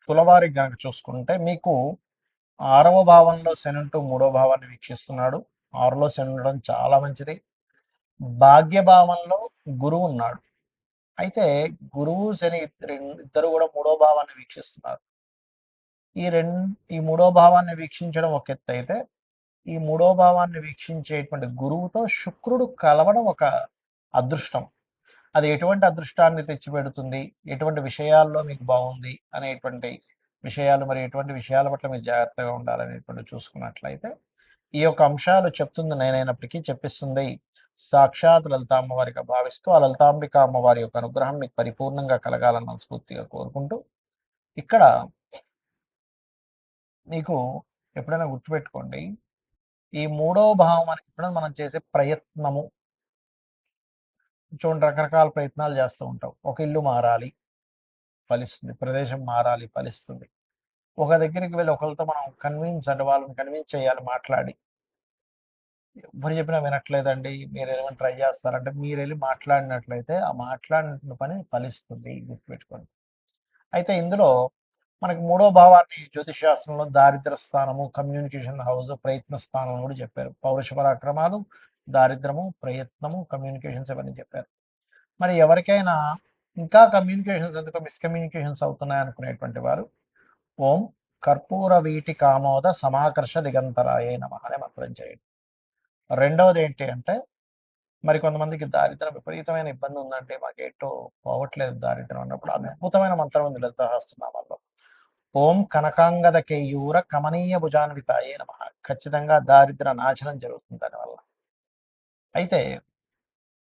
తులవారికి గనక చూసుకుంటే మీకు 6వ భావంలో శని ఉంటూ 3వ భావాన్ని వీక్షిస్తున్నాడు. 6లో శని ఉండడం చాలా మంచిది. భాగ్యభావంలో గురువు ఉన్నాడు. అయితే గురువు శని ఇద్దరు కూడా 3వ భావాన్ని వీక్షిస్తున్నారు. ఈ 3వ భావాన్ని వీక్షించడం ఒక ఎత్తు అయితే, ఈ 3వ భావాన్ని వీక్షించేటువంటి గురువుతో శుక్రుడు కలవడం ఒక అదృష్టం. అది ఎటువంటి అదృష్టాన్ని తెచ్చిపెడుతుంది, ఎటువంటి విషయాల్లో మీకు బాగుంది అనేటువంటి విషయాలు, మరి ఎటువంటి విషయాల పట్ల మీరు జాగ్రత్తగా ఉండాలనేటువంటి చూసుకున్నట్లయితే, ఈ యొక్క అంశాలు చెప్తుంది నేనైనప్పటికీ చెప్పిస్తుంది సాక్షాత్ లలిత అమ్మవారిగా భావిస్తూ, ఆ లలితాంబిక అమ్మవారి యొక్క అనుగ్రహం మీకు పరిపూర్ణంగా కలగాలని మనస్ఫూర్తిగా కోరుకుంటూ, ఇక్కడ మీకు ఎప్పుడైనా గుర్తుపెట్టుకోండి, ఈ 3వ భావం అని ఎప్పుడైనా మనం చేసే ప్రయత్నము, చూడండి రకరకాల ప్రయత్నాలు చేస్తూ ఉంటాం. ఒక ఇల్లు మారాలి, ఫలిస్తుంది. ప్రదేశం మారాలి, ఫలిస్తుంది. ఒక దగ్గరికి వెళ్ళి ఒకళ్ళతో మనం అంటే వాళ్ళని కన్విన్స్ చేయాలి మాట్లాడి. ఎవరు చెప్పినా వినట్లేదండి, మీరేమైనా ట్రై చేస్తారంటే మీరెళ్ళి మాట్లాడినట్లయితే ఆ మాట్లాడిన పని ఫలిస్తుంది, గుర్తుపెట్టుకోండి. అయితే ఇందులో మనకి 3వ భావాన్ని జ్యోతిష్ శాస్త్రంలో దారిద్ర స్థానము, కమ్యూనికేషన్ హౌస్, ప్రయత్న స్థానం కూడా చెప్పారు. పౌరుష పరాక్రమాలు, దారిద్రము, ప్రయత్నము, కమ్యూనికేషన్స్ ఇవన్నీ చెప్పారు. మరి ఎవరికైనా ఇంకా కమ్యూనికేషన్స్ ఎందుకో మిస్కమ్యూనికేషన్స్ అవుతున్నాయి అనుకునేటువంటి వారు ఓం కర్పూర వీటి కామోద సమాకర్ష దిగంతరాయే నమః అనే మంత్రం చేయండి. రెండవది ఏంటి అంటే, మరి కొంతమందికి దారిద్రం విపరీతమైన ఇబ్బంది ఉందంటే, మాకేంటో పోవట్లేదు దారిద్రం అన్నప్పుడు అద్భుతమైన మంత్రం ఉంది లలితా సహస్రనామాల్లో. ఓం కనకాంగద కేయూర కమనీయ భుజాన్వితాయే నమః. ఖచ్చితంగా దారిద్ర నాశనం జరుగుతుంది దానివల్ల. అయితే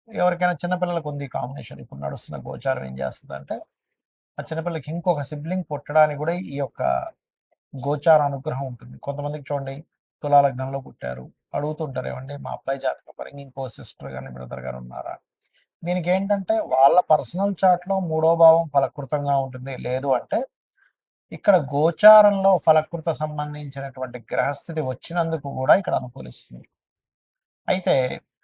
ఎవరికైనా చిన్నపిల్లలకు ఉంది కాంబినేషన్, ఇప్పుడు నడుస్తున్న గోచారం ఏం చేస్తుందంటే, ఆ చిన్నపిల్లలకి ఇంకొక సిబ్లింగ్ పుట్టడానికి కూడా ఈ యొక్క గోచార అనుగ్రహం ఉంటుంది. కొంతమందికి చూడండి తులా లగ్నంలో పుట్టారు, అడుగుతుంటారు ఏమండి మా అబ్బాయి జాతక పరంగా ఇంకో సిస్టర్ గాని బ్రదర్ గాని ఉన్నారా? దీనికి ఏంటంటే వాళ్ళ పర్సనల్ చార్ట్లో 3వ భావం ఫలకృతంగా ఉంటుంది. లేదు అంటే ఇక్కడ గోచారంలో ఫలకృత సంబంధించినటువంటి గ్రహస్థితి వచ్చినందుకు కూడా ఇక్కడ అనుకూలిస్తుంది. అయితే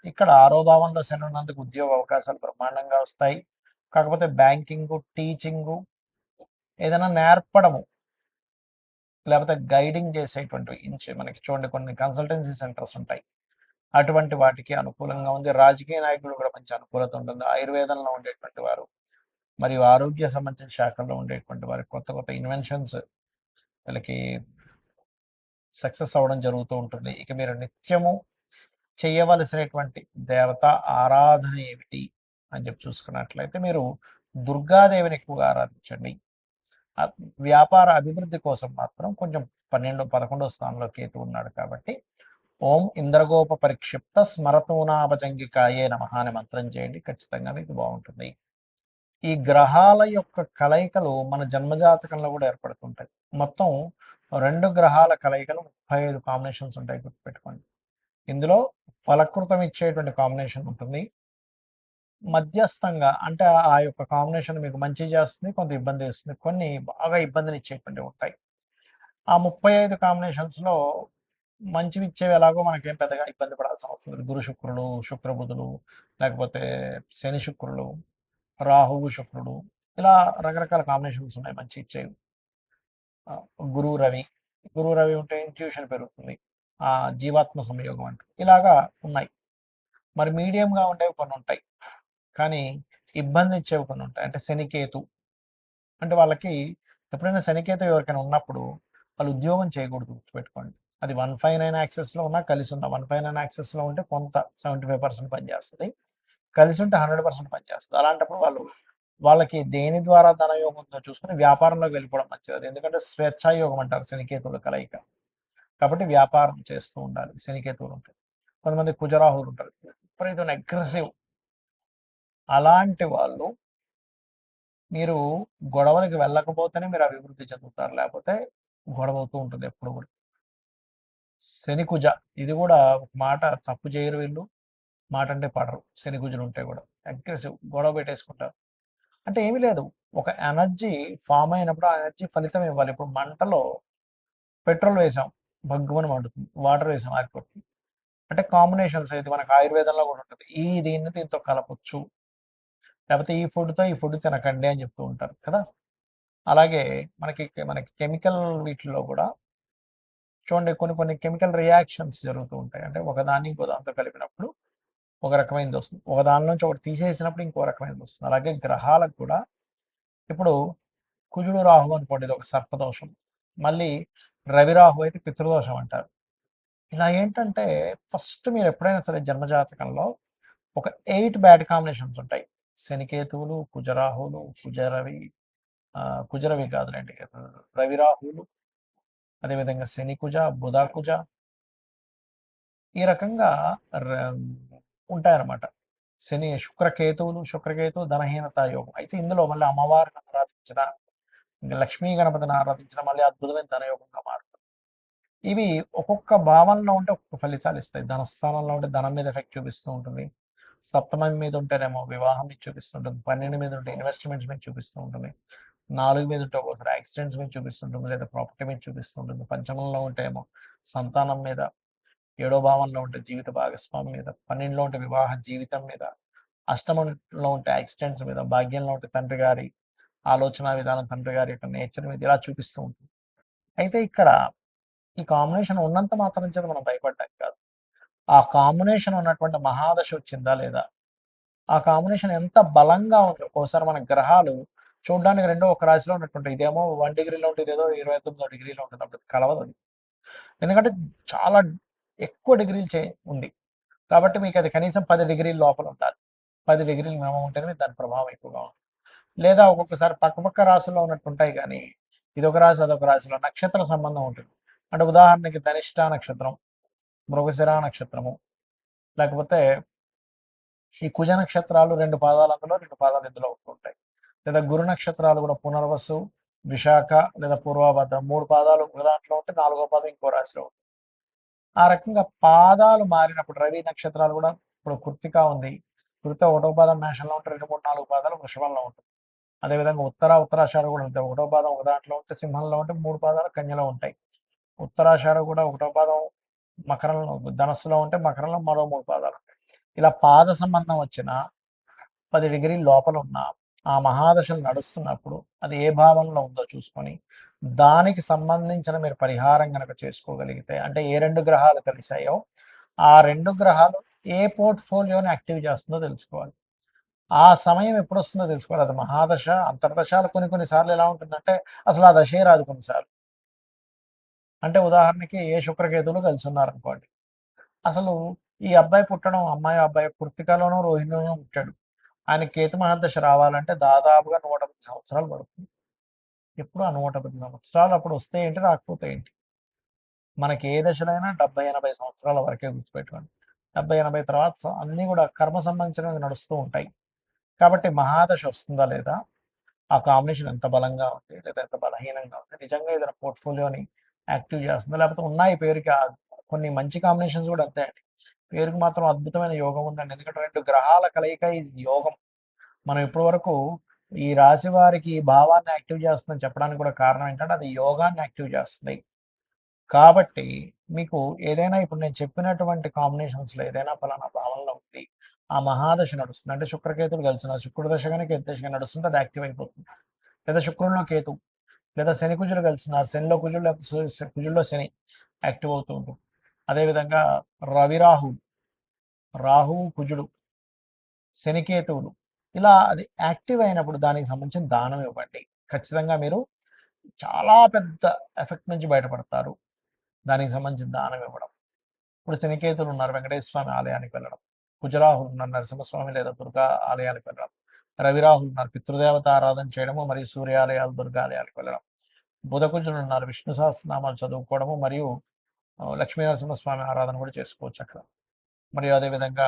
ఇక్కడ 6వ భావంలో శని ఉన్నందుకు ఉద్యోగ అవకాశాలు బ్రహ్మాండంగా వస్తాయి. కాకపోతే బ్యాంకింగు, టీచింగు, ఏదైనా నేర్పడము, లేకపోతే గైడింగ్ చేసేటువంటి మనకి చూడండి కొన్ని కన్సల్టెన్సీ సెంటర్స్ ఉంటాయి. అటువంటి వాటికి అనుకూలంగా ఉంది. రాజకీయ నాయకులు కూడా మంచి అనుకూలత ఉంటుంది. ఆయుర్వేదంలో ఉండేటువంటి వారు, మరియు ఆరోగ్య సంబంధించిన శాఖల్లో ఉండేటువంటి వారి కొత్త కొత్త ఇన్వెన్షన్స్ వీళ్ళకి సక్సెస్ అవ్వడం జరుగుతూ ఉంటుంది. ఇక మీరు నిత్యము చేయవలసినటువంటి దేవత ఆరాధన ఏమిటి అని చెప్పి చూసుకున్నట్లయితే, మీరు దుర్గాదేవిని ఎక్కువగా ఆరాధించండి. వ్యాపార అభివృద్ధి కోసం మాత్రం కొంచెం 11వ స్థానంలో కేతు ఉన్నాడు కాబట్టి ఓం ఇంద్రగోప పరిక్షిప్త స్మరతూనాభజంగికాయే నమః అనే మంత్రం చేయండి. ఖచ్చితంగా మీకు బాగుంటుంది. ఈ గ్రహాల యొక్క కలయికలు మన జన్మజాతకంలో కూడా ఏర్పడుతుంటాయి. మొత్తం 2 గ్రహాల కలయికలు 35 కాంబినేషన్స్ ఉంటాయి, గుర్తుపెట్టుకోండి. ఇందులో ఫలకృతం ఇచ్చేటువంటి కాంబినేషన్ ఉంటుంది. మధ్యస్థంగా అంటే ఆ యొక్క కాంబినేషన్ మీకు మంచి చేస్తుంది, కొంత ఇబ్బంది ఇస్తుంది, కొన్ని బాగా ఇబ్బందిని ఇచ్చేటువంటివి ఉంటాయి. ఆ 35 కాంబినేషన్స్లో మంచివి ఇచ్చేవి ఎలాగో మనకేం పెద్దగా ఇబ్బంది పడాల్సిన అవసరం లేదు. గురు శుక్రుడు, శుక్ర బుధులు, లేకపోతే శని శుక్రుడు, రాహువు శుక్రుడు, ఇలా రకరకాల కాంబినేషన్స్ ఉన్నాయి మంచి ఇచ్చేవి. గురువు రవి, గురువు రవి ఉంటే ఇంట్యూషన్ పెరుగుతుంది, ఆ జీవాత్మ సంయోగం అంటూ ఇలాగా ఉన్నాయి. మరి మీడియంగా ఉండేవి కొన్ని ఉంటాయి, కానీ ఇబ్బంది ఇచ్చేవి కొన్ని ఉంటాయి. అంటే శనికేతు అంటే వాళ్ళకి ఎప్పుడైనా శనికేతు ఎవరికైనా ఉన్నప్పుడు వాళ్ళు ఉద్యోగం చేయకూడదు, గుర్తుపెట్టుకోండి. అది 159 యాక్సెస్లో ఉన్నా కలిసి ఉన్న 159 యాక్సెస్లో ఉంటే కొంత 75% పనిచేస్తుంది, కలిసి ఉంటే 100% పనిచేస్తుంది. అలాంటప్పుడు వాళ్ళకి దేని ద్వారా ధనయోగం ఉందో చూసుకుని వ్యాపారంలోకి వెళ్ళిపోవడం మంచిది. ఎందుకంటే స్వేచ్ఛాయోగం అంటారు శనికేతువుల కలయిక. కాబట్టి వ్యాపారం చేస్తూ ఉండాలి శనికేతువులు ఉంటాయి. కొంతమంది కుజరాహువులు ఉంటారు, విపరీతమైన అగ్రెసివ్. అలాంటి వాళ్ళు మీరు గొడవలకి వెళ్ళకపోతేనే మీరు అభివృద్ధి చెందుతారు, లేకపోతే గొడవ అవుతూ ఉంటుంది ఎప్పుడు కూడా. శని కుజ ఇది కూడా ఒక మాట తప్పు చేయరు వీళ్ళు, మాట అంటే పడరు. శని కుజులు ఉంటే కూడా అగ్రెసివ్, గొడవ పెట్టేసుకుంటారు. అంటే ఏమీ లేదు, ఒక ఎనర్జీ ఫామ్ అయినప్పుడు ఆ ఎనర్జీ ఫలితం ఇవ్వాలి. ఇప్పుడు మంటలో పెట్రోల్ వేసాం, భగ్గుమని మండుతుంది, వాటర్ వేసాం ఆరిపోతుంది. అంటే కాంబినేషన్స్ అయితే మనకు ఆయుర్వేదంలో కూడా ఉంటుంది, దీన్ని దీంతో కలపొచ్చు, లేకపోతే ఈ ఫుడ్తో ఈ ఫుడ్ తినకండి అని చెప్తూ ఉంటారు కదా. అలాగే మనకి కెమికల్ వీటిల్లో కూడా చూడండి కొన్ని కొన్ని కెమికల్ రియాక్షన్స్ జరుగుతూ ఉంటాయి. అంటే ఒకదాన్ని ఇంకో దాంతో కలిపినప్పుడు ఒక రకమైనది వస్తుంది. ఒక దాని నుంచి ఒకటి తీసేసినప్పుడు ఇంకో రకమైనది వస్తుంది. అలాగే గ్రహాలకు కూడా ఇప్పుడు కుజుడు రాహు అనుకోండి, ఇది ఒక సర్పదోషం. మళ్ళీ రవి రాహు అయితే పితృదోషం అంటారు. ఇలా ఏంటంటే ఫస్ట్ మీరు ఎప్పుడైనా సరే జన్మజాతకంలో ఒక 8 బ్యాడ్ కాంబినేషన్స్ ఉంటాయి. శనికేతువులు, కుజరాహువులు, కుజరవి, కుజరవి కాదులేండి, రవి రాహువులు, అదేవిధంగా శని కుజ, బుధ కుజ, ఈ రకంగా ర ఉంటాయన్నమాట. శుక్రకేతువు ధనహీనత యోగం. అయితే ఇందులో మళ్ళీ అమ్మవారిని ఆరాధించిన, లక్ష్మీ గణపతిని ఆరాధించిన మళ్ళీ అద్భుతమైన ధనయోగంగా మారుతుంది. ఇవి ఒక్కొక్క భావంలో ఉంటే ఒక్కొక్క ఫలితాలు ఇస్తాయి. ధనస్థానంలో ఉంటే ధనం మీద ఎఫెక్ట్ చూపిస్తూ ఉంటుంది. సప్తమం మీద ఉంటేనేమో వివాహం మీద చూపిస్తుంటుంది. 12 మీద ఉంటే ఇన్వెస్ట్మెంట్స్ మీద చూపిస్తూ ఉంటుంది. 4 మీద ఉంటే ఒక్కోసారి యాక్సిడెంట్స్ మీద చూపిస్తుంటుంది, లేదా ప్రాపర్టీ మీద చూపిస్తుంటుంది. పంచమంలో ఉంటే ఏమో సంతానం మీద, 7వ భావంలో ఉంటే జీవిత భాగస్వామి మీద, 12లో ఉంటే వివాహ జీవితం మీద, అష్టమంలో ఉంటే యాక్సిడెంట్స్ మీద, భాగ్యంలో ఉంటే తండ్రి గారి ఆలోచన విధానం, తండ్రి గారి యొక్క నేచర్ మీద ఇలా చూపిస్తూ ఉంటుంది. అయితే ఇక్కడ ఈ కాంబినేషన్ ఉన్నంత మాత్రం చేత మనం భయపడ్డానికి కాదు. ఆ కాంబినేషన్ ఉన్నటువంటి మహాదశ వచ్చిందా లేదా? ఆ కాంబినేషన్ ఎంత బలంగా ఉందో, ఒక్కోసారి మన గ్రహాలు చూడడానికి రెండో ఒక రాశిలో ఉన్నట్టుంటాయి. ఇదేమో 1 డిగ్రీలో ఉంటే ఇదేదో 29 డిగ్రీలో ఉంటుంది. అప్పుడు కలవదు అది. ఎందుకంటే చాలా ఎక్కువ డిగ్రీలు ఉంది. కాబట్టి మీకు అది కనీసం 10 డిగ్రీల లోపల ఉండాలి. 10 డిగ్రీలు మినిమం ఉంటేనే దాని ప్రభావం ఎక్కువగా ఉంటుంది. లేదా ఒక్కొక్కసారి పక్కపక్క రాశుల్లో ఉన్నట్టుంటాయి కానీ ఇదొక రాశి అదొక రాశిలో నక్షత్ర సంబంధం ఉంటుంది. అంటే ఉదాహరణకి ధనిష్ట నక్షత్రం, మృగశిర నక్షత్రము, లేకపోతే ఈ కుజ నక్షత్రాలు 2 పాదాలు అందులో, 2 పాదాలు ఇందులో ఉంటుంటాయి. లేదా గురు నక్షత్రాలు కూడా పునర్వసు, విశాఖ లేదా పూర్వభద్ర 3 పాదాలు ఒక దాంట్లో ఉంటే 4వ పాదం ఇంకో రాశిలో ఉంటుంది. ఆ రకంగా పాదాలు మారినప్పుడు రవి నక్షత్రాలు కూడా, ఇప్పుడు కృత్తిక ఉంది, కృతిక 1వ పాదం మేషంలో ఉంటే 2, 3, 4 పాదాలు వృషభంలో ఉంటుంది. అదేవిధంగా ఉత్తరాషాఢ కూడా ఉంటుంది. 1వ పాదం ఒక దాంట్లో ఉంటే సింహంలో ఉంటే 3 పాదాలు కన్యలో ఉంటాయి. ఉత్తరాషాఢ కూడా 1వ పాదం మకరంలో, ధనస్సులో ఉంటే మకరంలో మరో 3 పాదాలు ఉంటాయి. ఇలా పాద సంబంధం వచ్చిన 10 డిగ్రీల లోపల ఉన్న ఆ మహాదశలు నడుస్తున్నప్పుడు అది ఏ భావంలో ఉందో చూసుకొని దానికి సంబంధించిన మీరు పరిహారం కనుక చేసుకోగలిగితే, అంటే ఏ 2 గ్రహాలు కలిసాయో ఆ 2 గ్రహాలు ఏ పోర్ట్ఫోలియోని యాక్టివ్ చేస్తుందో తెలుసుకోవాలి. ఆ సమయం ఎప్పుడు వస్తుందో తెలుసుకోవాలి. అది మహాదశ, అంతర్దశాలు కొన్ని సార్లు ఎలా ఉంటుందంటే అసలు ఆ దశే రాదు కొన్నిసార్లు. అంటే ఉదాహరణకి ఏ శుక్రకేతువులు కలిసి ఉన్నారనుకోండి, అసలు ఈ అబ్బాయి పుట్టడం, అబ్బాయి కృత్తికలోనో రోహిణిలోనో పుట్టాడు. ఆయన కేతు మహాదశ రావాలంటే దాదాపుగా 110 సంవత్సరాలు పడుతుంది. ఎప్పుడు ఆ 110 సంవత్సరాలు అప్పుడు వస్తే ఏంటి, రాకపోతే ఏంటి? మనకి ఏ దశలైనా 70, 80 సంవత్సరాల వరకే గుర్తుపెట్టుకోండి. 70, 80 తర్వాత అన్నీ కూడా కర్మ సంబంధించినవి నడుస్తూ ఉంటాయి. కాబట్టి మహాదశ వస్తుందా లేదా? ఆ కాంబినేషన్ ఎంత బలంగా ఉంది, లేదా ఎంత బలహీనంగా ఉంది, నిజంగా ఏదైనా పోర్ట్ఫోలియోని యాక్టివ్ చేస్తుందా, లేకపోతే ఉన్నాయి పేరుకి కొన్ని మంచి కాంబినేషన్స్ కూడా అంతే అండి. పేరుకి మాత్రం అద్భుతమైన యోగం ఉందండి. ఎందుకంటే 2 గ్రహాల కలయిక ఈజ్ యోగం. మనం ఇప్పటి వరకు ఈ రాశి వారికి ఈ భావాన్ని యాక్టివ్ చేస్తుందని చెప్పడానికి కూడా కారణం ఏంటంటే అది యోగాన్ని యాక్టివ్ చేస్తుంది. కాబట్టి మీకు ఏదైనా ఇప్పుడు నేను చెప్పినటువంటి కాంబినేషన్స్‌లో ఏదైనా పలానా భావంలో ఉంది, ఆ మహాదశ నడుస్తుంది. అంటే శుక్రకేతువులు కలిసిన శుక్రుడి దశ గాని, కేతు దశ గాని నడుస్తుంటే అది యాక్టివ్ అయిపోతుంది. లేదా శుక్రుడిలో కేతు, లేదా శని కుజులు కలిసినారు, శనిలో కుజుడు లేకపోతే కుజుల్లో శని యాక్టివ్ అవుతూ ఉంటుంది. అదేవిధంగా రవి రాహువు కుజుడు, శనికేతువులు ఇలా అది యాక్టివ్ అయినప్పుడు దానికి సంబంధించిన దానం ఇవ్వండి. ఖచ్చితంగా మీరు చాలా పెద్ద ఎఫెక్ట్ నుంచి బయటపడతారు. దానికి సంబంధించిన దానం ఇవ్వడం. ఇప్పుడు శనికేతువులు ఉన్నారు, వెంకటేశ్వర స్వామి ఆలయానికి వెళ్ళడం. కుజరాహులు ఉన్నారు, నరసింహస్వామి లేదా దుర్గా ఆలయానికి వెళ్ళడం. రవిరాహులు ఉన్నారు, పితృదేవత ఆరాధన చేయడము మరియు సూర్యాలయాలు, దుర్గా ఆలయాలకు వెళ్ళడం. బుధకుజులు ఉన్నారు, విష్ణు సహస్రనామాలు చదువుకోవడము మరియు లక్ష్మీ నరసింహస్వామి ఆరాధన కూడా చేసుకోవచ్చు అక్కడ. మరియు అదేవిధంగా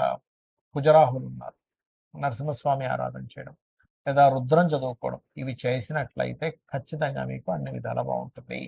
కుజరాహులు ఉన్నారు, నరసింహస్వామి ఆరాధన చేయడం లేదా రుద్రం చదువుకోవడం. ఇవి చేసినట్లయితే ఖచ్చితంగా మీకు అన్ని విధాలా బాగుంటుంది.